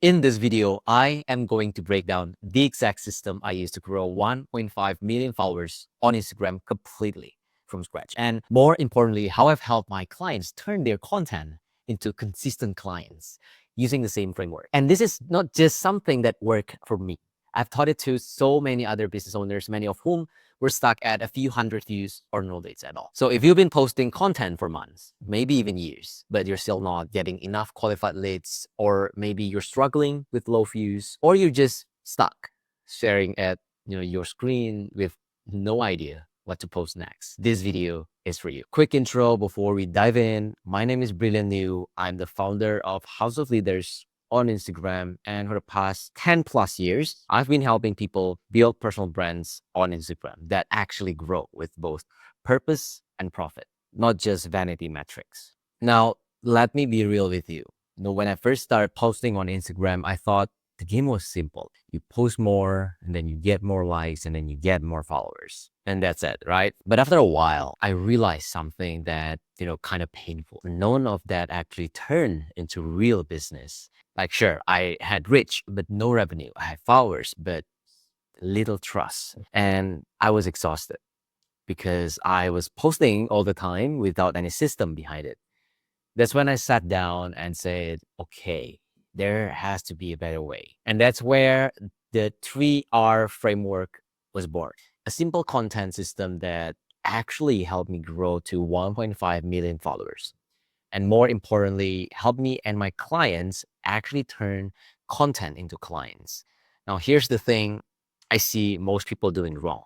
In this video, I am going to break down the exact system I use to grow 1.5 million followers on Instagram completely from scratch. And more importantly, how I've helped my clients turn their content into consistent clients using the same framework. And this is not just something that worked for me. I've taught it to so many other business owners, many of whom were stuck at a few hundred views or no leads at all. So if you've been posting content for months, maybe even years, but you're still not getting enough qualified leads, or maybe you're struggling with low views, or you're just stuck staring at your screen with no idea what to post next, this video is for you. Quick intro before we dive in. My name is Brilliant New. I'm the founder of House of Leaders on Instagram, and for the past 10 plus years, I've been helping people build personal brands on Instagram that actually grow with both purpose and profit, not just vanity metrics. Now, let me be real with you. When I first started posting on Instagram, I thought the game was simple. You post more, and then you get more likes, and then you get more followers. And that's it, right? But after a while, I realized something that, kind of painful. None of that actually turned into real business. Like, sure, I had reach, but no revenue. I had followers, but little trust. And I was exhausted because I was posting all the time without any system behind it. That's when I sat down and said, okay, there has to be a better way. And that's where the 3R framework was born. A simple content system that actually helped me grow to 1.5 million followers. And more importantly, helped me and my clients actually turn content into clients. Now, here's the thing I see most people doing wrong.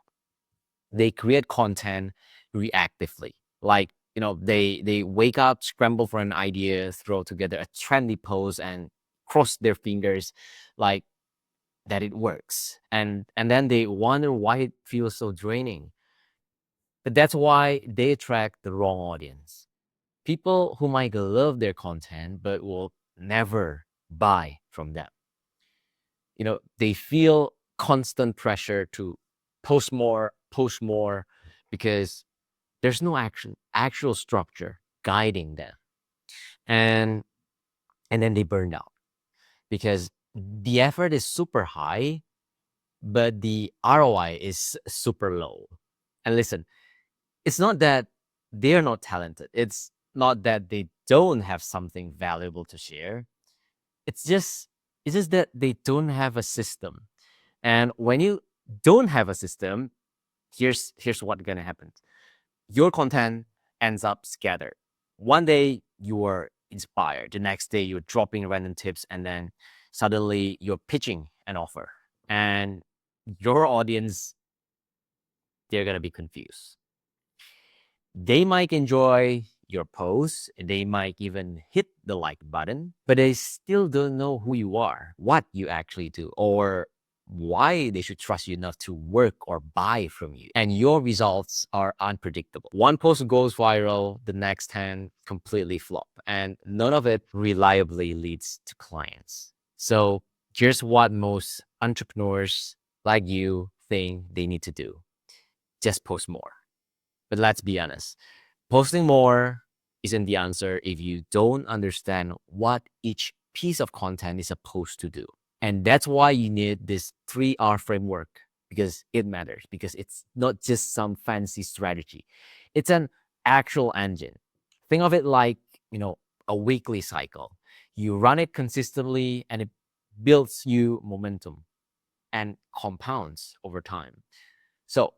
They create content reactively. Like, they wake up, scramble for an idea, throw together a trendy post and cross their fingers like that it works. And then they wonder why it feels so draining. But that's why they attract the wrong audience. People who might love their content but will never buy from them. They feel constant pressure to post more, because there's no actual structure guiding them. And then they burn out because the effort is super high, but the ROI is super low. And listen, it's not that they're not talented. It's not that they don't have something valuable to share. It's just that they don't have a system. And when you don't have a system, here's what's gonna happen. Your content ends up scattered. One day you are inspired, the next day you're dropping random tips, and then suddenly you're pitching an offer. And your audience, they're gonna be confused. They might enjoy your post, they might even hit the like button, but they still don't know who you are, what you actually do, or why they should trust you enough to work or buy from you. And your results are unpredictable. One post goes viral, the next 10 completely flop, and none of it reliably leads to clients. So here's what most entrepreneurs like you think they need to do: just post more. But let's be honest, posting more isn't the answer if you don't understand what each piece of content is supposed to do. And that's why you need this 3R framework, because it matters, because it's not just some fancy strategy. It's an actual engine. Think of it like, a weekly cycle. You run it consistently and it builds you momentum and compounds over time. So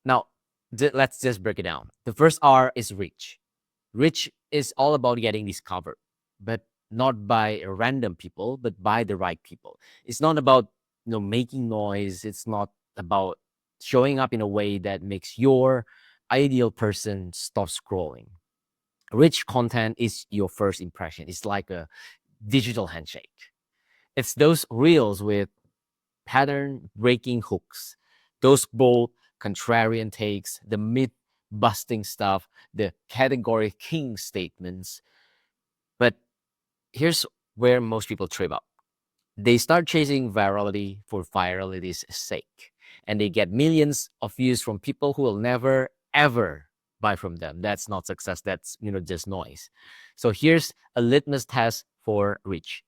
now, let's just break it down. The first R is reach. Reach is all about getting discovered, but not by random people, but by the right people. It's not about making noise. It's not about showing up in a way that makes your ideal person stop scrolling. Rich content is your first impression. It's like a digital handshake. It's those reels with pattern breaking hooks, those bold contrarian takes, the myth busting stuff, the category king statements. But here's where most people trip up. They start chasing virality for virality's sake, and they get millions of views from people who will never ever buy from them. That's not success. That's just noise. So here's a litmus test for reach.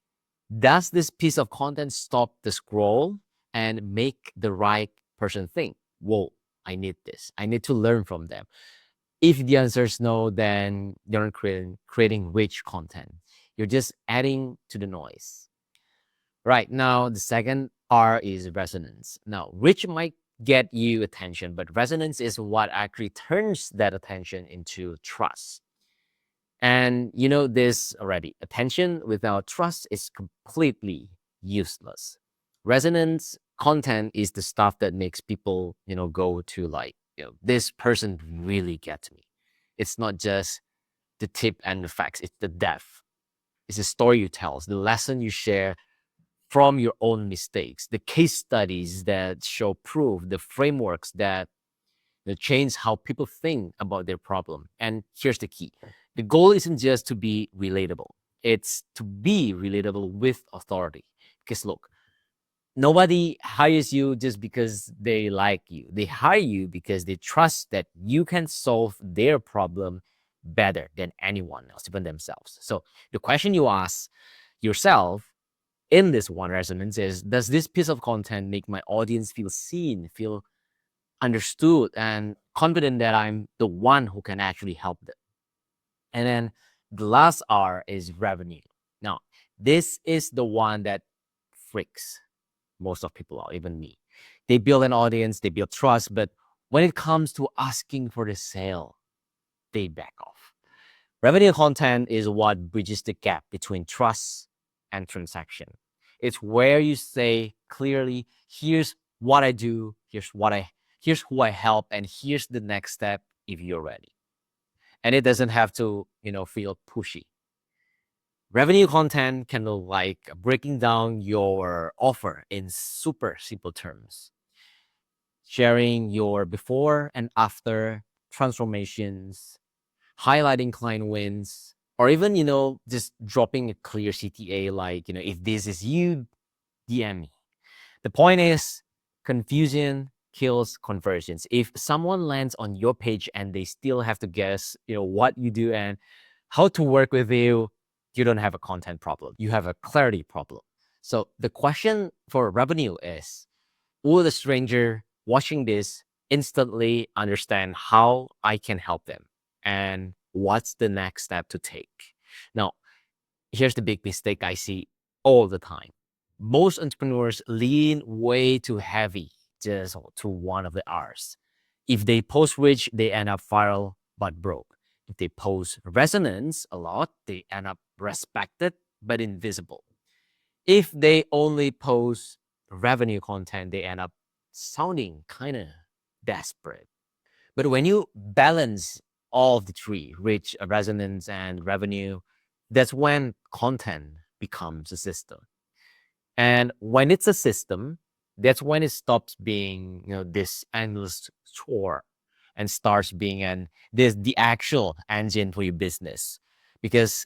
Does this piece of content stop the scroll and make the right person think, whoa, I need this. I need to learn from them. If the answer is no, then you're not creating rich content. You're just adding to the noise. Right now, the second R is resonance. Now, rich might get you attention, but resonance is what actually turns that attention into trust. And you know this already. Attention without trust is completely useless. Resonance content is the stuff that makes people, go to like, this person really gets me. It's not just the tip and the facts, it's the depth. It's the story you tell, it's the lesson you share from your own mistakes, the case studies that show proof, the frameworks that change how people think about their problem. And here's the key. The goal isn't just to be relatable. It's to be relatable with authority. Because look, nobody hires you just because they like you. They hire you because they trust that you can solve their problem better than anyone else, even themselves. So the question you ask yourself in this one resonance is, does this piece of content make my audience feel seen, feel understood, and confident that I'm the one who can actually help them? And then the last R is revenue. Now, this is the one that freaks most of people out, even me. They build an audience, they build trust, but when it comes to asking for the sale, they back off. Revenue content is what bridges the gap between trust and transaction. It's where you say clearly, here's what I do, here's who I help, and here's the next step if you're ready. And it doesn't have to, feel pushy. Revenue content can look like breaking down your offer in super simple terms, sharing your before and after transformations, highlighting client wins, or even, just dropping a clear CTA like, if this is you, DM me. The point is, confusion kills conversions. If someone lands on your page and they still have to guess, what you do and how to work with you, you don't have a content problem. You have a clarity problem. So the question for revenue is, will the stranger watching this instantly understand how I can help them? And what's the next step to take? Now, here's the big mistake I see all the time. Most entrepreneurs lean way too heavy just to one of the R's. If they post rich, they end up viral but broke. If they post resonance a lot, they end up respected but invisible. If they only post revenue content, they end up sounding kind of desperate. But when you balance all of the three, reach, resonance, and revenue, that's when content becomes a system. And when it's a system, that's when it stops being, this endless chore and starts being the actual engine for your business. Because,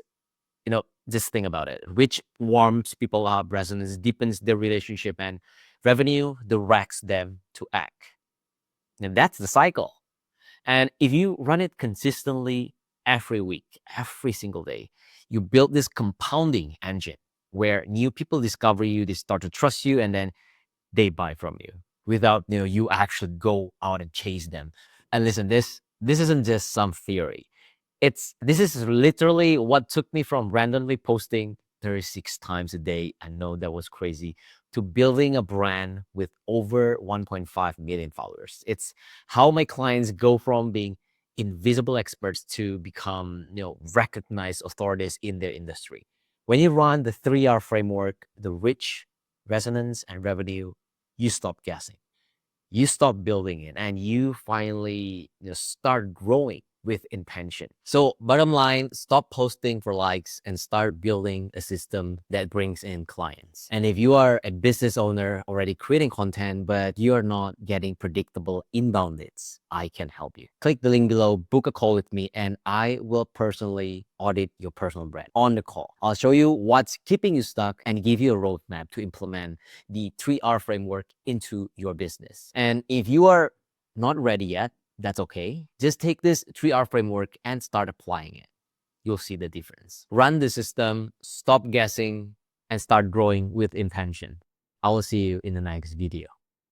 just think about it. Which warms people up, resonance deepens their relationship, and revenue directs them to act. And that's the cycle. And if you run it consistently every week, every single day, you build this compounding engine where new people discover you, they start to trust you, and then they buy from you without, you actually go out and chase them. And listen, this isn't just some theory. This is literally what took me from randomly posting 36 times a day. I know that was crazy, to building a brand with over 1.5 million followers. It's how my clients go from being invisible experts to become, recognized authorities in their industry. When you run the 3R framework, the reach, resonance, and revenue, you stop guessing. You stop building it and you finally, start growing with intention. So bottom line, stop posting for likes and start building a system that brings in clients. And if you are a business owner already creating content, but you are not getting predictable inbound leads, I can help you. Click the link below, book a call with me, and I will personally audit your personal brand on the call. I'll show you what's keeping you stuck and give you a roadmap to implement the 3R framework into your business. And if you are not ready yet, that's okay. Just take this 3R framework and start applying it. You'll see the difference. Run the system, stop guessing, and start growing with intention. I will see you in the next video.